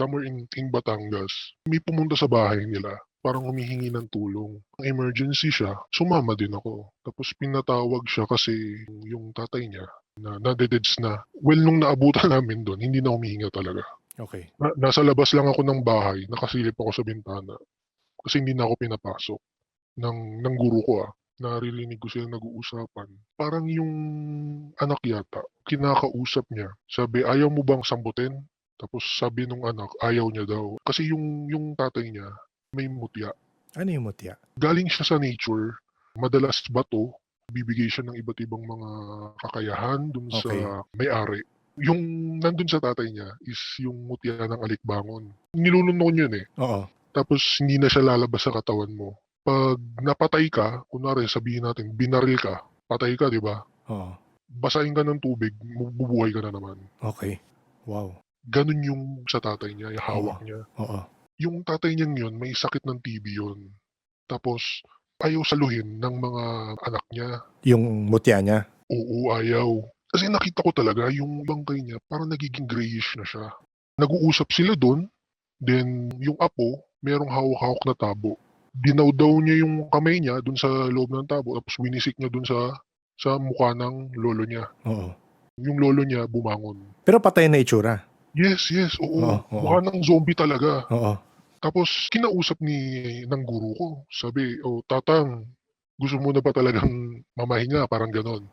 somewhere in Batangas. May pumunta sa bahay nila, parang humihingi ng tulong. Emergency siya, sumama din ako. Tapos pinatawag siya kasi yung tatay niya na nadededs na. Well, nung naabutan namin doon, hindi na humihinga talaga. Okay. Nasa labas lang ako ng bahay, nakasilip ako sa bintana. Kasi hindi na ako pinapasok ng guro ko. Naririnig ko sila nag-uusapan. Parang yung anak yata, kinakausap niya. Sabi, ayaw mo bang sambutin? Tapos sabi nung anak, ayaw niya daw. Kasi yung tatay niya, may mutya. Ano yung mutya? Galing siya sa nature, madalas bato, bibigay siya ng iba't ibang mga kakayahan dun Okay. sa may-ari. Yung nandun sa tatay niya is yung mutya ng alikbangon. Nilulunok yun eh. Oo. Tapos hindi na siya lalabas sa katawan mo. Pag napatay ka, kunwari sabihin natin, binaril ka, patay ka, di ba? Oo. Basahin ka ng tubig, bubuhay ka na naman. Okay. Wow. Ganun yung sa tatay niya, yung Oo. hawak niya. Oo. Yung tatay niyan yun, may sakit ng TB yun. Tapos, ayaw saluhin ng mga anak niya. Yung mutya niya? Oo, ayaw. Kasi nakita ko talaga, yung bangkay niya, parang nagiging grayish na siya. Nag-uusap sila doon, then yung apo, merong hawak-hawak na tabo. Dinawdaw niya yung kamay niya doon sa loob ng tabo, tapos winisik niya doon sa mukha ng lolo niya. Oo. Yung lolo niya bumangon. Pero patay na itsura? Yes, Oo, oo. oo. Mukha ng zombie talaga. Oo. Tapos kinausap ng guro ko. Sabi, "Oh, tatang, gusto mo na ba talagang mamahinga?" Parang gano'n.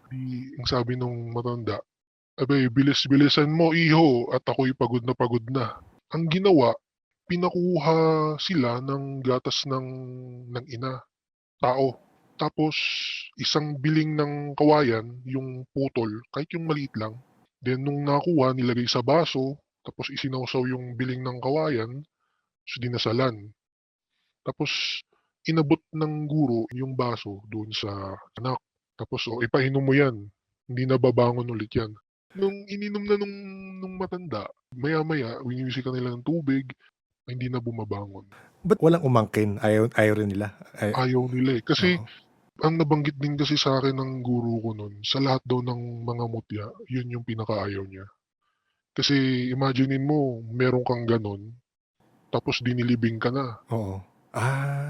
Ang sabi nung matanda, "Abay, bilis-bilisan mo iho at ako'y pagod na pagod na." Ang ginawa, pinakuha sila ng gatas ng ina, tao. Tapos isang biling ng kawayan, yung putol, kahit yung maliit lang. Then nung nakuha, nilagay sa baso, tapos isinawsaw yung biling ng kawayan, tapos dinasalan. Tapos inabot ng guro yung baso doon sa anak. Tapos, "Oh, ipainom mo yan, hindi na babangon ulit yan." Nung ininom na nung matanda, maya-maya winisikan nila ng tubig, hindi na bumabangon. Ba't walang umangkin? Ayaw rin nila? Ayaw nila, eh. Kasi Oo. ang nabanggit din kasi sa'kin ng guro ko nun, sa lahat daw ng mga mutya, yun yung pinakaayaw niya. Kasi imaginin mo meron kang gano'n, tapos dinilibing ka na. Oo.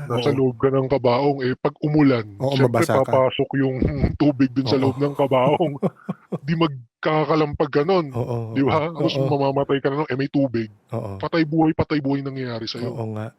Nasa Oo. loob ka ng kabaong, eh, 'pag umulan Oo, siyempre mabasa ka. papasok yung tubig dun sa Oo. loob ng kabaong. 'Di magkakalampag ka nun, Oo, 'di oo. ba? Tapos Oo. mamamatay ka na nun, eh, may tubig. Oo. Patay buhay nangyayari sa'yo. Oo nga.